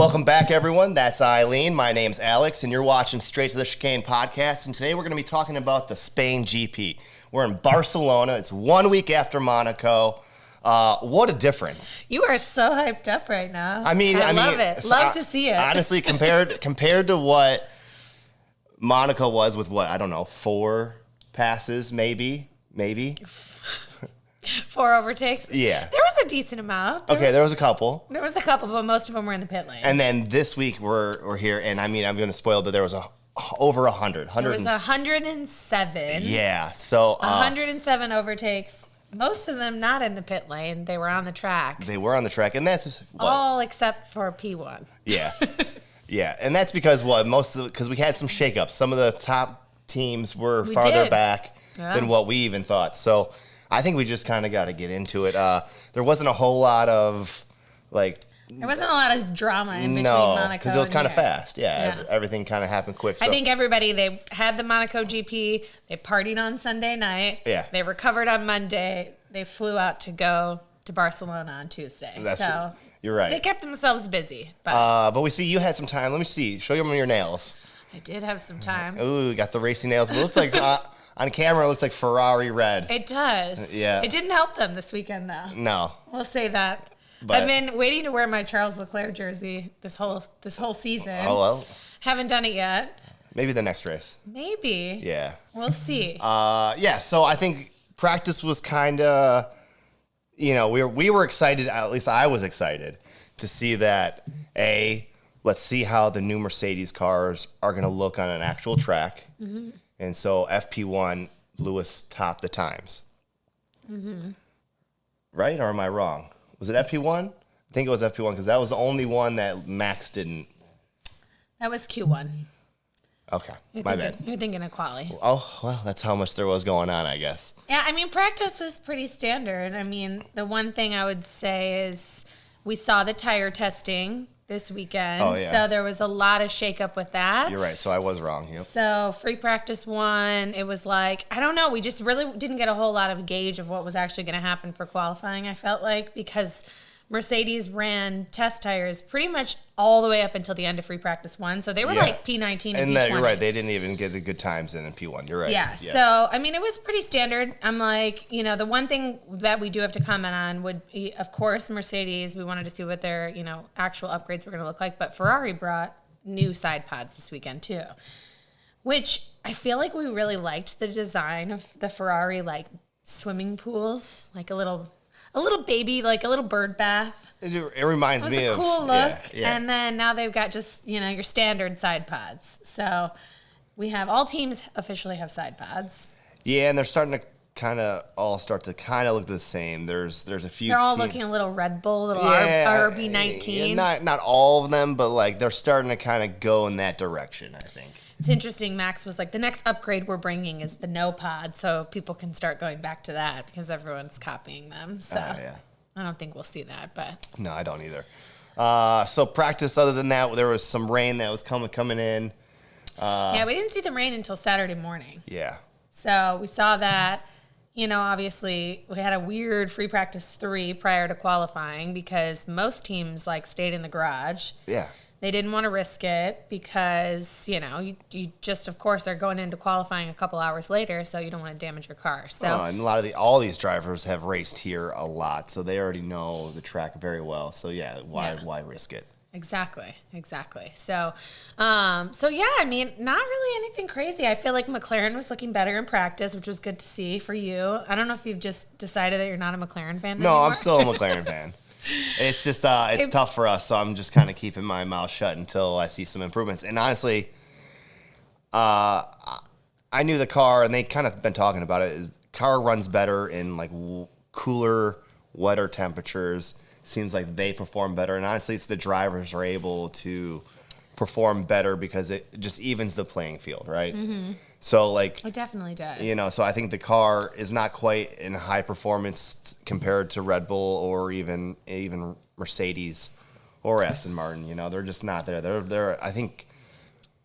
Welcome back, everyone. That's Eileen. My name's Alex, and you're watching Straight to the Chicane podcast. And today we're going to be talking about the Spain GP. We're in Barcelona. It's 1 week after Monaco. What a difference! You are so hyped up right now. I love it. Love to see it. Honestly, compared to what Monaco was with what, I don't know, 4 passes, maybe. 4 overtakes. Yeah. There was a decent amount. There was a couple. There was a couple, but most of them were in the pit lane. And then this week we're here, and I mean, I'm going to spoil, but there was over 100. There was 107. Yeah. So 107 overtakes. Most of them not in the pit lane. They were on the track. And that's what? All except for P1. Yeah. Yeah, and that's because because we had some shakeups. Some of the top teams were farther back than what we even thought. So I think we just kind of got to get into it. There wasn't a whole lot of There wasn't a lot of drama in between Monaco because it was kind of fast. Yeah. Everything kind of happened quick. So. I think they had the Monaco GP. They partied on Sunday night. Yeah. They recovered on Monday. They flew out to go to Barcelona on Tuesday. You're right. They kept themselves busy. But we see you had some time. Let me see. Show them your nails. I did have some time. Ooh, got the racing nails. But it looks like on camera, it looks like Ferrari red. It does. Yeah. It didn't help them this weekend, though. No. We'll say that. But I've been waiting to wear my Charles Leclerc jersey this whole season. Oh, well. Haven't done it yet. Maybe the next race. Maybe. Yeah. We'll see. So I think practice was kind of, we were excited, at least I was excited, to see that, let's see how the new Mercedes cars are going to look on an actual track. Mm-hmm. And so FP1, Lewis topped the times. Mm-hmm. Right? Or am I wrong? Was it FP1? I think it was FP1 because that was the only one that Max didn't. That was Q1. Okay, my bad. You're thinking of Quali. Oh, well, that's how much there was going on, I guess. Yeah, I mean, practice was pretty standard. I mean, the one thing I would say is we saw the tire testing this weekend. Oh, yeah. So there was a lot of shakeup with that. You're right, so I was wrong. Yep. So free practice 1, it was like, I don't know, we just really didn't get a whole lot of gauge of what was actually going to happen for qualifying, I felt like, because Mercedes ran test tires pretty much all the way up until the end of free practice 1. So they were like P19 and P20. You're right. They didn't even get the good times in P1. You're right. Yeah. So, I mean, it was pretty standard. I'm like, the one thing that we do have to comment on would be, of course, Mercedes. We wanted to see what their, actual upgrades were going to look like. But Ferrari brought new side pods this weekend, too, which I feel like we really liked the design of the Ferrari, swimming pools, a little baby, a little bird bath. It reminds me of... It was a cool look. Yeah. And then now they've got just, your standard side pods. So we have, all teams officially have side pods. Yeah, and they're starting to kind of all look the same. There's a few... They're all looking a little Red Bull, RB19. Not all of them, but they're starting to kind of go in that direction, I think. It's interesting. Max was like, the next upgrade we're bringing is the no pod, so people can start going back to that because everyone's copying them. So yeah. I don't think we'll see that, but no, I don't either. So practice. Other than that, there was some rain that was coming in. Yeah, we didn't see the rain until Saturday morning. Yeah. So we saw that. Obviously, we had a weird free practice 3 prior to qualifying because most teams stayed in the garage. Yeah. They didn't want to risk it because, you just, of course, are going into qualifying a couple hours later, so you don't want to damage your car. So, and a lot of all these drivers have raced here a lot, so they already know the track very well. So, why risk it? Exactly. So, I mean, not really anything crazy. I feel like McLaren was looking better in practice, which was good to see for you. I don't know if you've just decided that you're not a McLaren fan anymore. No, I'm still a McLaren fan. It's just it's tough for us, so I'm just kind of keeping my mouth shut until I see some improvements. And honestly, I knew the car, and they kind of been talking about it. The car runs better in cooler, wetter temperatures. Seems like they perform better, and honestly, it's the drivers are able to perform better because it just evens the playing field, right? Mm-hmm. So it definitely does. So I think the car is not quite in high performance compared to Red Bull or even Mercedes or Aston Martin. They're just not there. They're I think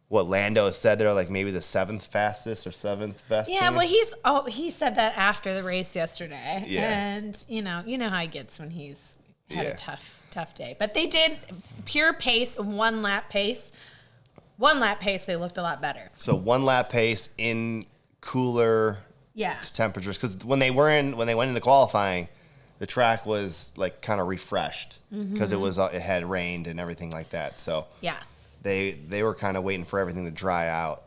what Lando has said, they're maybe the 7th fastest or 7th best. Yeah, team. well, he said that after the race yesterday. Yeah. And you know how he gets when he's had a tough day. But they did pure pace, one lap pace. One lap pace, they looked a lot better. So 1 lap pace in cooler temperatures, because when they went into qualifying, the track was like kind of refreshed because it had rained and everything like that. So they were kind of waiting for everything to dry out,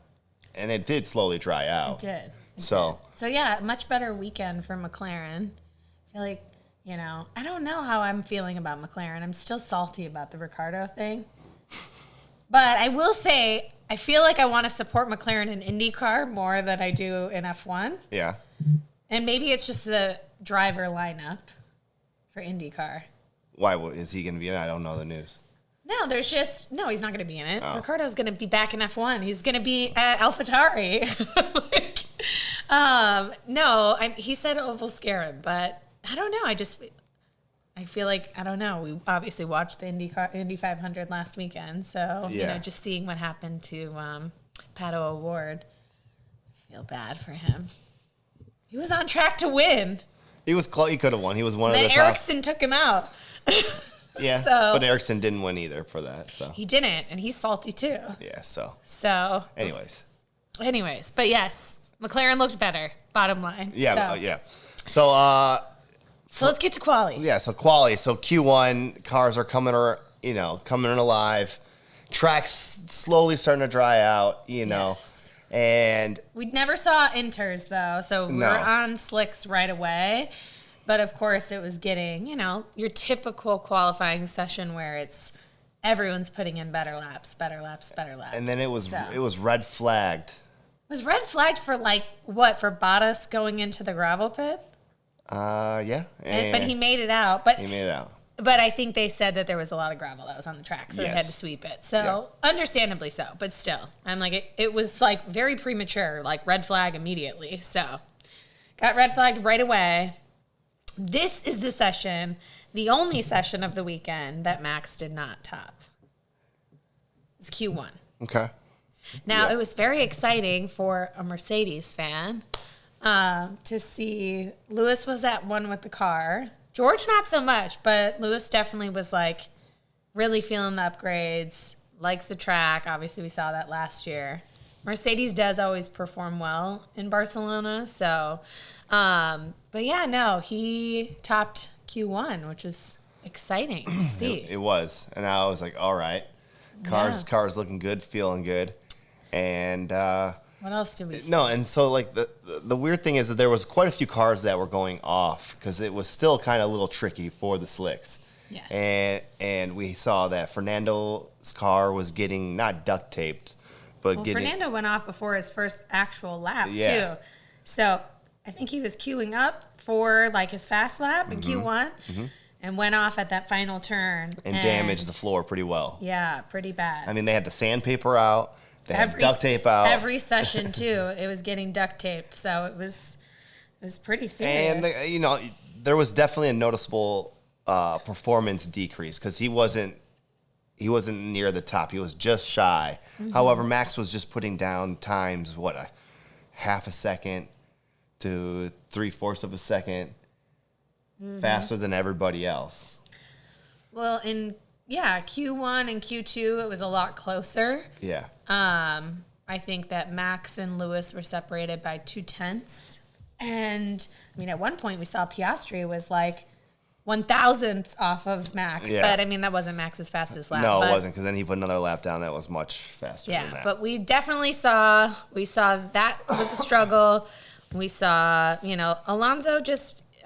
and it did slowly dry out. It did. So yeah, much better weekend for McLaren. I feel like, I don't know how I'm feeling about McLaren. I'm still salty about the Ricciardo thing. But I will say, I feel like I want to support McLaren in IndyCar more than I do in F1. Yeah. And maybe it's just the driver lineup for IndyCar. Why is he going to be in it? I don't know the news. No, he's not going to be in it. Oh. Ricciardo's going to be back in F1. He's going to be at AlphaTauri. He said it will scare him, but I don't know. I feel like, I don't know. We obviously watched the Indy 500 last weekend, so just seeing what happened to Pato O'Ward, I feel bad for him. He was on track to win. He was close. He could have won. He was one of the top. Ericsson took him out. Yeah, but Ericsson didn't win either for that. So he didn't, and he's salty too. Yeah. So. Anyways, but yes, McLaren looked better. Bottom line. Yeah. So. So let's get to Quali. Yeah. So Quali. So Q1 cars are coming in alive. Track's slowly starting to dry out. Yes. And we never saw inters though, so we were on slicks right away. But of course, it was getting, your typical qualifying session where it's everyone's putting in better laps. And then it was red flagged. It was red flagged for for Bottas going into the gravel pit? Yeah. But he made it out. But I think they said that there was a lot of gravel that was on the track, so they had to sweep it. So understandably so, but still, I'm like, it was very premature, red flag immediately. So got red flagged right away. This is the session, the only session of the weekend that Max did not top. It's Q1. Okay. Now, it was very exciting for a Mercedes fan to see Lewis was at one with the car. George, not so much, but Lewis definitely was really feeling the upgrades, likes the track. Obviously, we saw that last year. Mercedes does always perform well in Barcelona, so... but he topped Q1, which was exciting to see. It was. And I was like, all right, cars looking good, feeling good. And, what else did we see? No, and so the weird thing is that there was quite a few cars that were going off because it was still kind of a little tricky for the slicks. Yes. And we saw that Fernando's car was getting not duct taped, but Fernando went off before his first actual lap too. So I think he was queuing up for his fast lap in Q1 and went off at that final turn. And damaged the floor pretty well. Yeah, pretty bad. I mean, they had the sandpaper out. They had duct tape out. Every session, too, it was getting duct taped. So it was pretty serious. And, there was definitely a noticeable performance decrease because he wasn't near the top. He was just shy. However, Max was just putting down times, a half a second to 3/4 of a second faster than everybody else. Well, in Q1 and Q2, it was a lot closer. Yeah. I think that Max and Lewis were separated by 0.2. And at one point we saw Piastri was 1,000th off of Max. Yeah. But that wasn't Max's fastest lap. No, it wasn't, because then he put another lap down that was much faster than that. Yeah, but we definitely saw that was a struggle. We saw, Alonso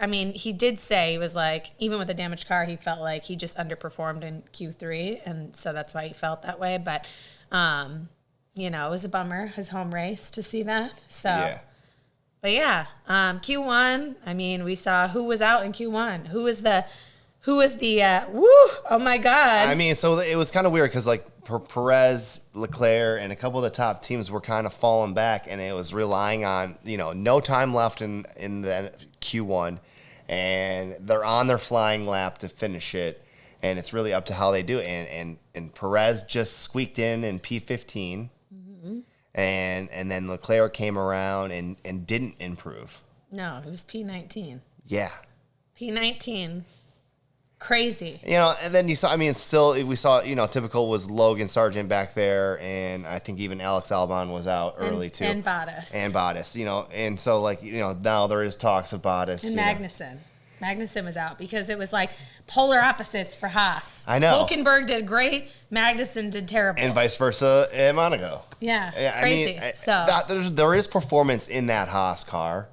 he did say, he was even with a damaged car, he felt like he just underperformed in Q3, and so that's why he felt that way. But, it was a bummer, his home race, to see that. So, yeah. But Q1, we saw who was out in Q1. Who was the, oh my God. So it was kind of weird because Perez, Leclerc, and a couple of the top teams were kind of falling back, and it was relying on, no time left in the Q1, and they're on their flying lap to finish it, and it's really up to how they do it. And Perez just squeaked in P15, and then Leclerc came around and didn't improve. No, it was P19. Yeah. P19. Crazy. And then you saw, still, we saw, typical was Logan Sargent back there, and I think even Alex Albon was out early, too. And Bottas. And so, now there is talks of Bottas. And Magnussen. Magnussen was out because it was like polar opposites for Haas. I know. Hulkenberg did great. Magnussen did terrible. And vice versa in Monaco. Yeah, crazy. There is performance in that Haas car,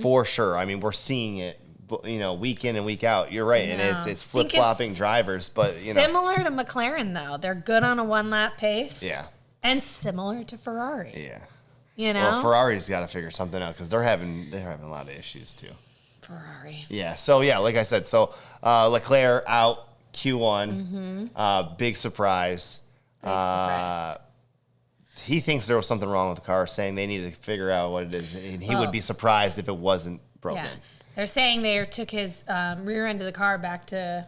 for sure. We're seeing it. Week in and week out. You're right, and it's flip-flopping drivers, but similar to McLaren though. They're good on a one-lap pace. Yeah, and similar to Ferrari. Yeah, Well, Ferrari's got to figure something out because they're having a lot of issues too. Ferrari. Yeah. So like I said, Leclerc out Q1, big surprise. He thinks there was something wrong with the car, saying they needed to figure out what it is, and he would be surprised if it wasn't broken. Yeah. They're saying they took his rear end of the car back to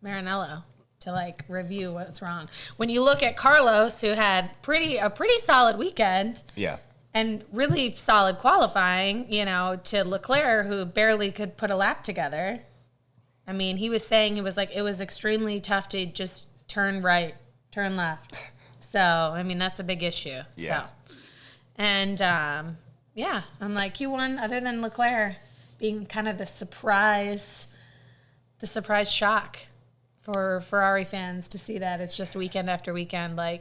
Maranello to review what's wrong. When you look at Carlos, who had a pretty solid weekend, and really solid qualifying, to Leclerc, who barely could put a lap together. He was saying it was extremely tough to just turn right, turn left. So that's a big issue. Yeah. So, and I'm like Q1, other than Leclerc being kind of the surprise shock for Ferrari fans to see that it's just weekend after weekend, the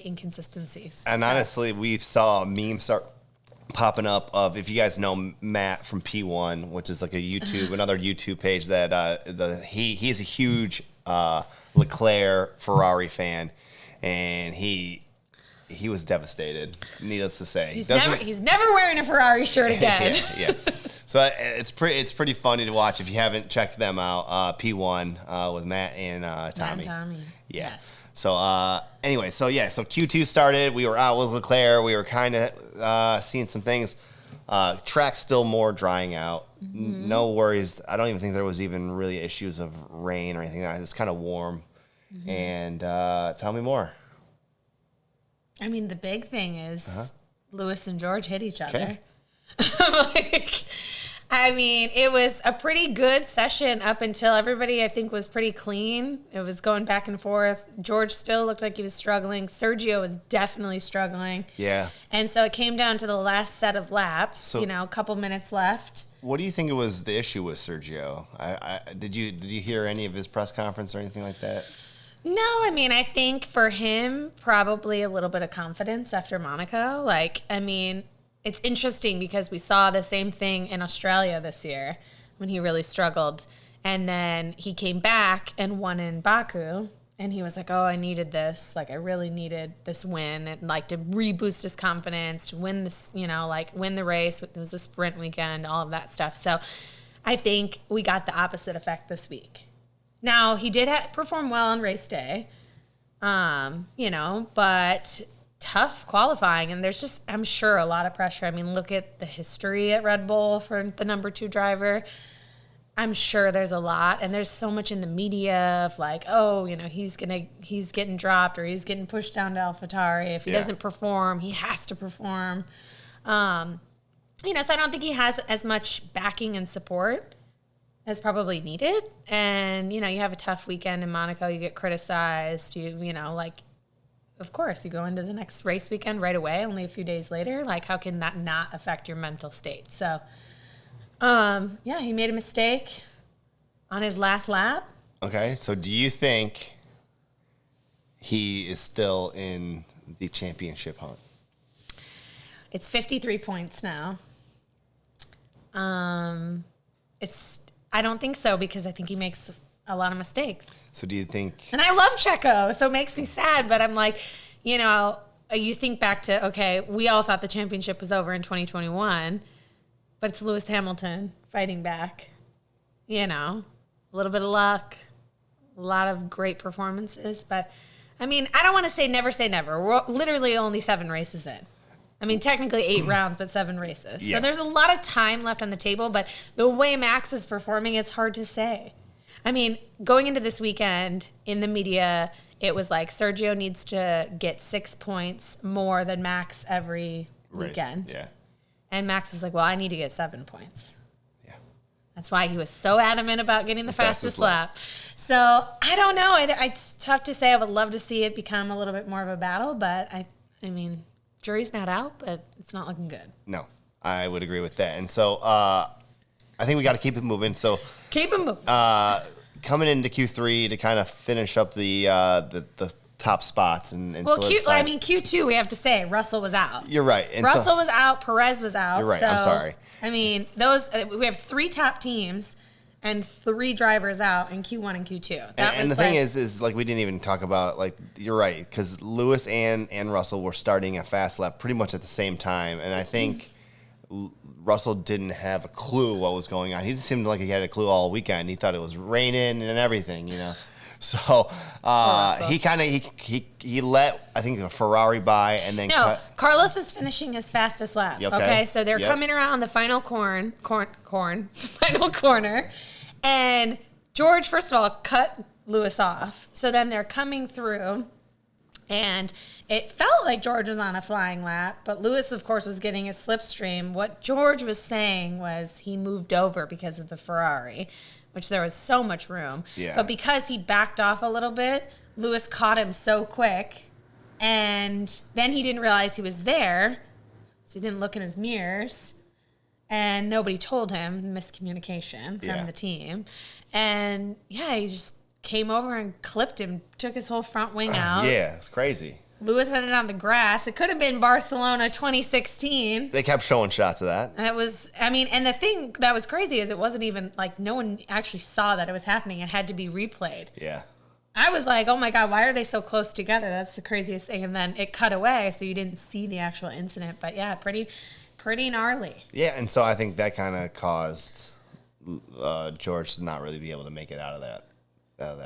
inconsistencies. And honestly, we saw memes start popping up of, if you guys know Matt from P1, which is another YouTube page that he's a huge Leclerc Ferrari fan, and he was devastated, needless to say. He's never wearing a Ferrari shirt again. yeah. So it's pretty funny to watch if you haven't checked them out. P1 with Matt and Tommy. Matt and Tommy. Yeah. Yes. So anyway, so Q2 started. We were out with Leclerc. We were kind of seeing some things. Track's still more drying out. No worries. I don't even think there was even really issues of rain or anything. It was kind of warm. And tell me more. The big thing is Lewis and George hit each other. It was a pretty good session up until everybody, I think, was pretty clean. It was going back and forth. George still looked like he was struggling. Sergio was definitely struggling. Yeah. And so it came down to the last set of laps, a couple minutes left. What do you think was the issue with Sergio? Did you hear any of his press conference or anything like that? No, I think for him, probably a little bit of confidence after Monaco. It's interesting because we saw the same thing in Australia this year when he really struggled. And then he came back and won in Baku. And he was like, oh, I needed this. I really needed this win. And to reboost his confidence, to win this, win the race. It was a sprint weekend, all of that stuff. So I think we got the opposite effect this week. Now, he did perform well on race day, but tough qualifying. And there's just, I'm sure, a lot of pressure. Look at the history at Red Bull for the number 2 driver. I'm sure there's a lot. And there's so much in the media of he's getting dropped or he's getting pushed down to AlphaTauri. If he doesn't perform, he has to perform. So I don't think he has as much backing and support as probably needed. And, you have a tough weekend in Monaco, you get criticized, of course, you go into the next race weekend right away, only a few days later. How can that not affect your mental state? So, he made a mistake on his last lap. Okay, so do you think he is still in the championship hunt? It's 53 points now. I don't think so because I think he makes a lot of mistakes. So do you think... And I love Checo, so it makes me sad, but I'm like, you think back to, okay, we all thought the championship was over in 2021, but it's Lewis Hamilton fighting back. A little bit of luck, a lot of great performances, but I don't want to say never. We're literally only 7 races in. Technically 8 rounds, but 7 races. Yeah. So there's a lot of time left on the table, but the way Max is performing, it's hard to say. Going into this weekend in the media, it was like Sergio needs to get 6 points more than Max every weekend. Yeah. And Max was like, well, I need to get 7 points. Yeah. That's why he was so adamant about getting the fastest lap. So I don't know. It's tough to say. I would love to see it become a little bit more of a battle, but I mean, jury's not out, but it's not looking good. No, I would agree with that. And so I think we got to keep it moving. So keep it moving. Coming into Q3 to kind of finish up the top spots and Q2 we have to say Russell was out. You're right. And Russell was out. Perez was out. You're right. So, I'm sorry. I mean, we have 3 top teams and 3 drivers out in Q1 and Q2. And the thing is like we didn't even talk about, like, you're right, because Lewis and Russell were starting a fast lap pretty much at the same time, and I think Russell didn't have a clue what was going on. He just seemed like he had a clue all weekend. He thought it was raining and everything, you know. So he let, I think, a Ferrari by and then Carlos is finishing his fastest lap. Okay, so they're coming around the final final corner, and George, first of all, cut Lewis off. So then they're coming through, and it felt like George was on a flying lap, but Lewis, of course, was getting a slipstream. What George was saying was he moved over because of the Ferrari, which there was so much room. Yeah. But because he backed off a little bit, Lewis caught him so quick, and then he didn't realize he was there, so he didn't look in his mirrors, and nobody told him. Miscommunication from the team. And, he just came over and clipped him, took his whole front wing out. Yeah, it's crazy. Lewis had it on the grass. It could have been Barcelona 2016. They kept showing shots of that. And and the thing that was crazy is it wasn't even, like, no one actually saw that it was happening. It had to be replayed. Yeah. I was like, oh my God, why are they so close together? That's the craziest thing. And then it cut away, so you didn't see the actual incident. But yeah, pretty gnarly. Yeah, and so I think that kind of caused George to not really be able to make it out of that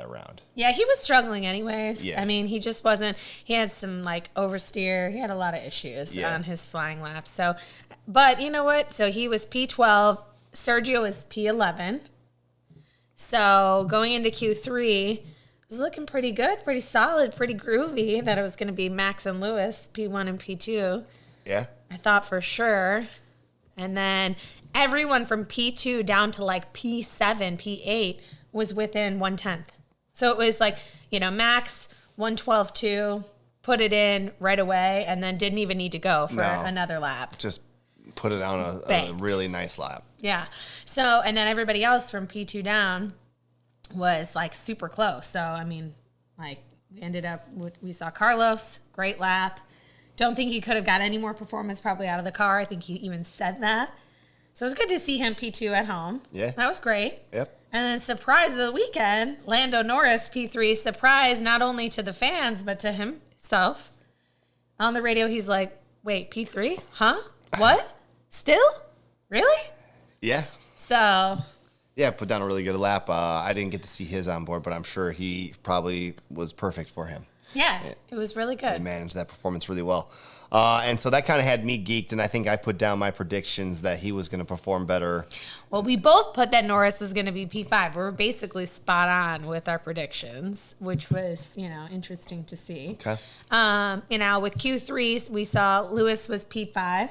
round. Yeah, he was struggling anyways. Yeah. I mean, he just wasn't. He had some oversteer. He had a lot of issues on his flying laps. So, but you know what? So he was P12. Sergio was P11. So going into Q3, it was looking pretty good, pretty solid, pretty groovy. That it was going to be Max and Lewis, P1 and P2. Yeah. I thought for sure. And then everyone from P2 down to P7, P8 was within 1/10. So it was Max 112.2, put it in right away, and then didn't even need to go for another lap. Just put it on a really nice lap. Yeah. So, and then everybody else from P2 down was super close. So, I mean, we saw Carlos, great lap. Don't think he could have got any more performance probably out of the car. I think he even said that. So it was good to see him P2 at home. Yeah. That was great. Yep. And then surprise of the weekend, Lando Norris, P3, surprise not only to the fans, but to himself. On the radio, he's like, wait, P3? Huh? What? Still? Really? Yeah. So. Yeah, put down a really good lap. I didn't get to see his on board, but I'm sure he probably was perfect for him. Yeah, it was really good. He managed that performance really well. And so that kind of had me geeked, and I think I put down my predictions that he was going to perform better. Well, we both put that Norris was going to be P5. We were basically spot on with our predictions, which was, interesting to see. Okay. With Q3, we saw Lewis was P5.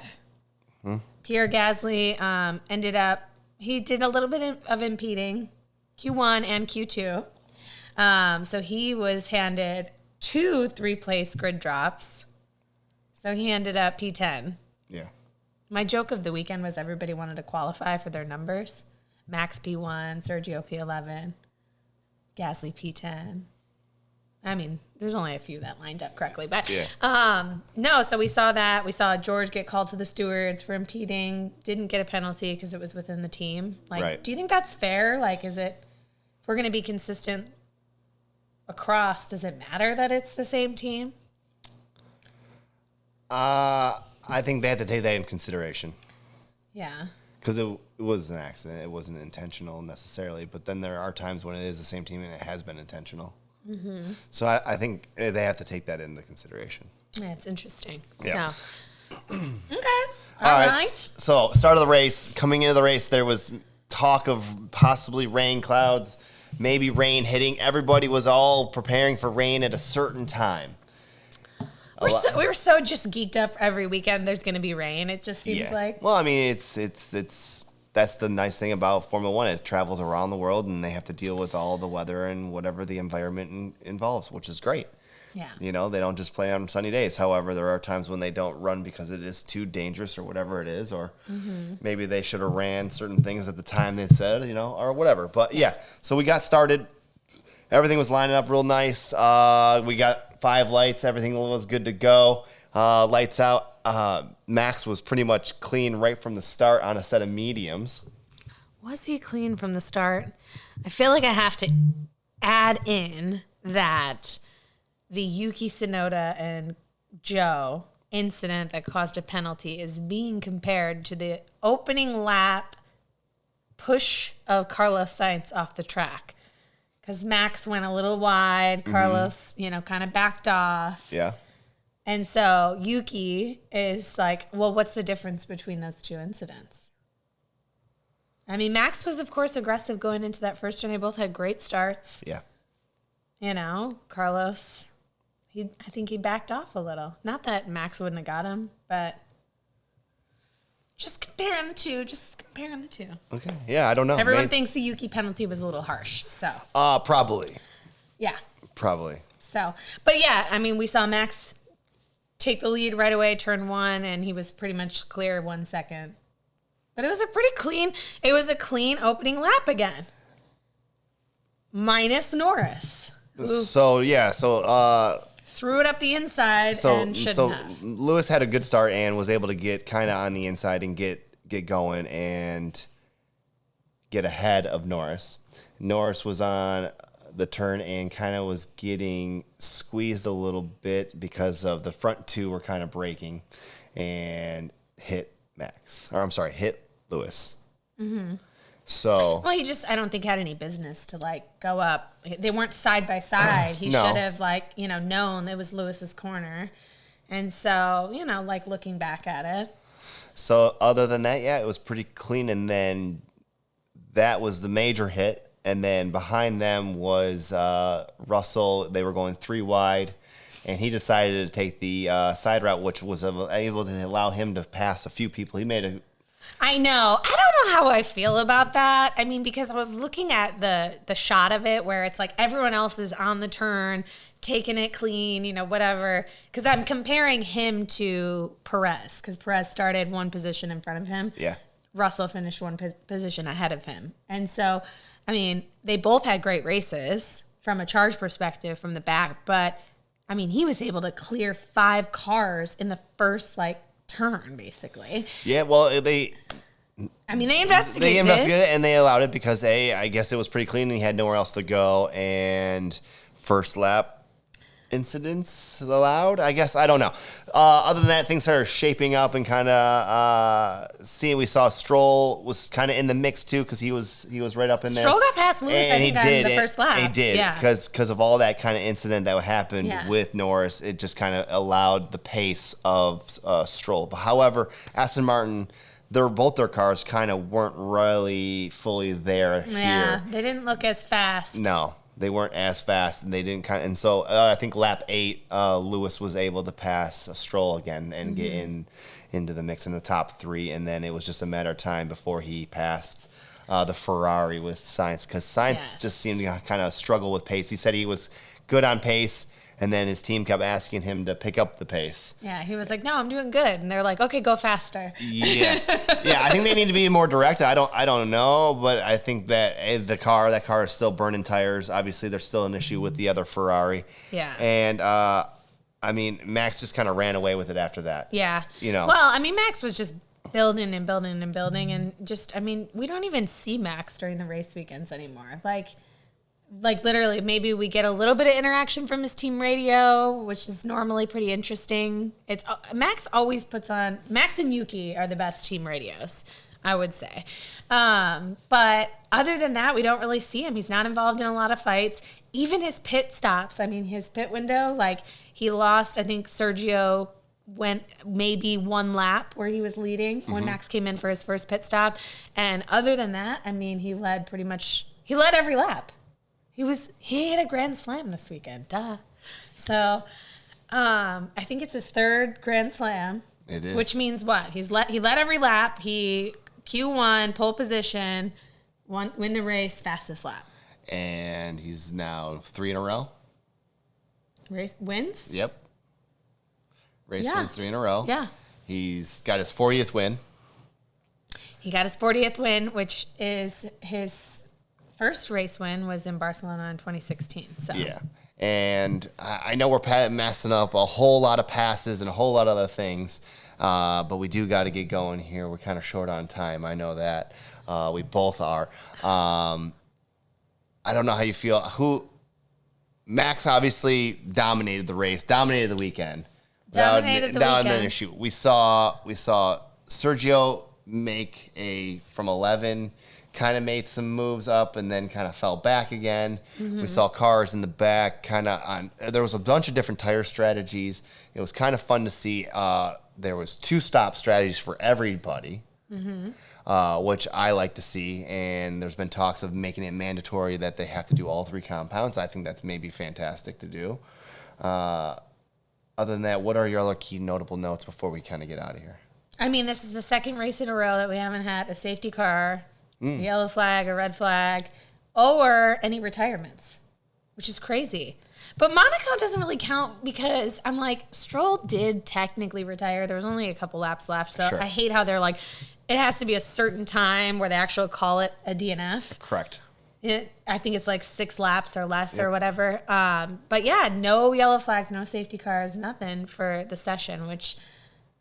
Pierre Gasly ended up, he did a little bit of impeding, Q1 and Q2. So he was handed 2 3-place grid drops. So he ended up P10. Yeah. My joke of the weekend was everybody wanted to qualify for their numbers. Max P1, Sergio P11, Gasly P10. I mean, there's only a few that lined up correctly. But so we saw that. We saw George get called to the stewards for impeding. Didn't get a penalty because it was within the team. Do you think that's fair? Is it, if we're going to be consistent across, does it matter that it's the same team? I think they have to take that in consideration. Yeah. Because it was an accident. It wasn't intentional necessarily. But then there are times when it is the same team and it has been intentional. Mm-hmm. So I think they have to take that into consideration. Yeah, it's interesting. Yeah. So. Okay. All right. So start of the race. Coming into the race, there was talk of possibly rain clouds, maybe rain hitting. Everybody was all preparing for rain at a certain time. We were so just geeked up every weekend. There's going to be rain. It just seems like. Well, I mean, it's that's the nice thing about Formula One. It travels around the world, and they have to deal with all the weather and whatever the environment involves, which is great. Yeah. They don't just play on sunny days. However, there are times when they don't run because it is too dangerous or whatever it is, or maybe they should have ran certain things at the time they said, or whatever. But yeah, so we got started. Everything was lining up real nice. We got 5 lights. Everything was good to go. Lights out. Max was pretty much clean right from the start on a set of mediums. Was he clean from the start? I feel like I have to add in that the Yuki Tsunoda and Joe incident that caused a penalty is being compared to the opening lap push of Carlos Sainz off the track. Because Max went a little wide. Carlos, kind of backed off. Yeah. And so Yuki is like, well, what's the difference between those two incidents? I mean, Max was, of course, aggressive going into that first turn. They both had great starts. Yeah. Carlos, I think he backed off a little. Not that Max wouldn't have got him, but just comparing the two. Okay. Yeah, I don't know. Everyone thinks the Yuki penalty was a little harsh, so. Probably. Yeah. Probably. So, but yeah, I mean, we saw Max take the lead right away, turn 1, and he was pretty much clear 1 second. But it was a clean opening lap again. Minus Norris. Threw it up the inside and shouldn't have. Lewis had a good start and was able to get kind of on the inside and get going and get ahead of Norris. Norris was on the turn and kind of was getting squeezed a little bit because of the front 2 were kind of braking and hit Lewis. Mm-hmm. So, well, he just, I don't think had any business to go up. They weren't side by side. He should have known it was Lewis's corner. And so, looking back at it. So other than that, yeah, it was pretty clean. And then that was the major hit. And then behind them was Russell. They were going 3 wide. And he decided to take the side route, which was able to allow him to pass a few people. He made I know. I don't know how I feel about that. I mean, because I was looking at the shot of it where it's like everyone else is on the turn, taking it clean, whatever. Because I'm comparing him to Perez, because Perez started 1 position in front of him. Yeah. Russell finished 1 position ahead of him. And so, I mean, they both had great races from a charge perspective from the back. But, I mean, he was able to clear 5 cars in the first, turn, basically. Yeah, well, they investigated it and they allowed it because I guess it was pretty clean and he had nowhere else to go, and first lap incidents allowed, I guess. I don't know. Other than that, things are shaping up and kind of we saw Stroll was kind of in the mix too because he was right up in there. Stroll got past Lewis, I think, on the first lap. He did, because of all that kind of incident that happened with Norris. It just kind of allowed the pace of Stroll. But however, Aston Martin, both their cars kind of weren't really fully there here. Yeah, they didn't look as fast. No. They weren't as fast, and they didn't and so I think lap 8, Lewis was able to pass Stroll again and get into the mix in the top 3, and then it was just a matter of time before he passed the Ferrari with Sainz, because Sainz just seemed to kind of struggle with pace. He said he was good on pace, and then his team kept asking him to pick up the pace. Yeah, he was like, "No, I'm doing good," and they're like, "Okay, go faster." Yeah. I think they need to be more direct. I don't know, but I think that that car is still burning tires. Obviously, there's still an issue with the other Ferrari. Yeah. And Max just kind of ran away with it after that. Yeah. Well, Max was just building and building and building, and just, we don't even see Max during the race weekends anymore. Like literally, maybe we get a little bit of interaction from his team radio, which is normally pretty interesting. It's Max always puts on. Max and Yuki are the best team radios, I would say. But other than that, we don't really see him. He's not involved in a lot of fights. Even his pit stops. His pit window, he lost. I think Sergio went maybe 1 lap where he was leading when Max came in for his first pit stop. And other than that, he led pretty much. He led every lap. He had a grand slam this weekend. Duh. So, I think it's his 3rd grand slam. It is. Which means what? He led every lap. He Q1, pole position, win the race, fastest lap. And he's now 3 in a row. Race wins? Yep. Race wins 3 in a row. Yeah. He's got his 40th win. He got his 40th win, which is his first race win was in Barcelona in 2016. So yeah. And I know we're messing up a whole lot of passes and a whole lot of other things, but we do got to get going here. We're kind of short on time. I know that. We both are. I don't know how you feel. Max obviously dominated the race, dominated the weekend. Without an issue. We saw Sergio make from 11, kind of made some moves up and then kind of fell back again. Mm-hmm. We saw cars in the back there was a bunch of different tire strategies. It was kind of fun to see. There was 2 stop strategies for everybody, which I like to see. And there's been talks of making it mandatory that they have to do all 3 compounds. I think that's maybe fantastic to do. Other than that, what are your other key notable notes before we kind of get out of here? I mean, this is the second race in a row that we haven't had a safety car, a yellow flag, a red flag, or any retirements, which is crazy. But Monaco doesn't really count because I'm like, Stroll did technically retire. There was only a couple laps left, so sure. I hate how they're like, it has to be a certain time where they actually call it a DNF. Correct. I think it's like 6 laps or less or whatever. But yeah, no yellow flags, no safety cars, nothing for the session, which,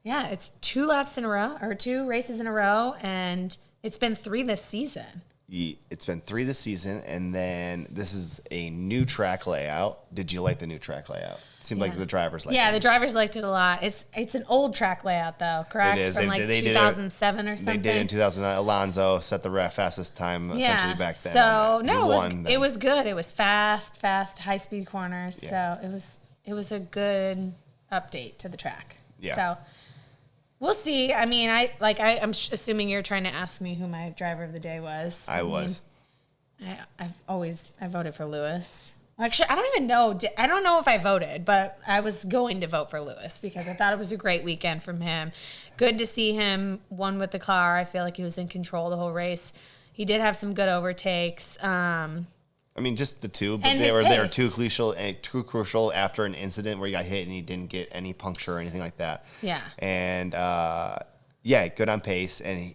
yeah, it's 2 laps in a row or 2 races in a row. And it's been 3 this season. It's been 3 this season. And then this is a new track layout. Did you like the new track layout? It seemed like the drivers liked it. Yeah, the drivers liked it a lot. It's an old track layout, though, correct? It is. From they 2007 or something. They did it in 2009. Alonso set the fastest time essentially back then. So, no, it was good. It was fast, high-speed corners. Yeah. So it was a good update to the track. Yeah. So we'll see. I mean, I'm assuming you're trying to ask me who my driver of the day was. I was. I voted for Lewis. Actually, I don't even know. I don't know if I voted, but I was going to vote for Lewis because I thought it was a great weekend from him. Good to see him won with the car. I feel like he was in control the whole race. He did have some good overtakes. I mean, just the 2, but they were too crucial after an incident where he got hit and he didn't get any puncture or anything like that. Yeah. And good on pace. And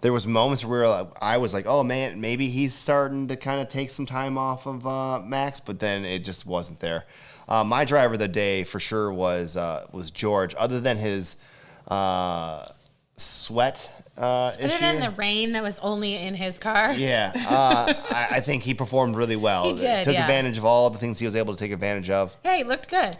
there was moments where I was like, oh, man, maybe he's starting to kind of take some time off of Max, but then it just wasn't there. My driver of the day for sure was George, other than his sweat issue. Other than the rain that was only in his car. Yeah. I think he performed really well. He did, Took advantage of all the things he was able to take advantage of. Yeah, he looked good.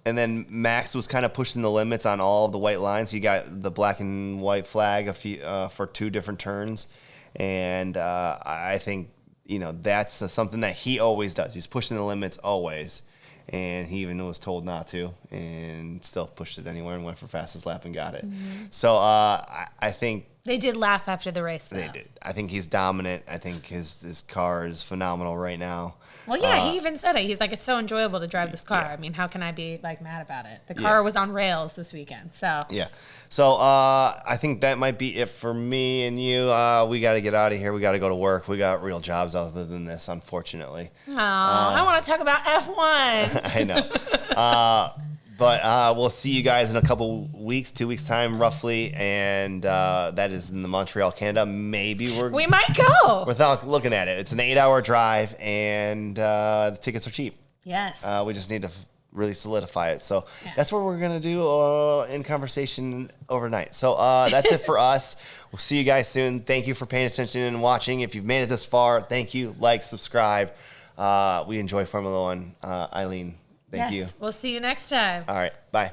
And then Max was kind of pushing the limits on all of the white lines. He got the black and white flag for 2 different turns. And I think, that's something that he always does. He's pushing the limits always. And he even was told not to and still pushed it anywhere and went for fastest lap and got it. Mm-hmm. So I think they did laugh after the race, though. They did. I think he's dominant. I think his car is phenomenal right now. Well, yeah, he even said it. He's like, it's so enjoyable to drive this car. Yeah. I mean, how can I be mad about it? The car was on rails this weekend, so. Yeah. So I think that might be it for me and you. We got to get out of here. We got to go to work. We got real jobs other than this, unfortunately. Oh, I want to talk about F1. I know. But we'll see you guys in a couple weeks, 2 weeks' time, roughly, and that is in the Montreal, Canada. Maybe we might go. Without looking at it. It's an 8-hour drive, and the tickets are cheap. Yes. We just need to really solidify it. So that's what we're going to do in conversation overnight. So that's it for us. We'll see you guys soon. Thank you for paying attention and watching. If you've made it this far, thank you. Like, subscribe. We enjoy Formula One. Eileen, thank you. We'll see you next time. All right. Bye.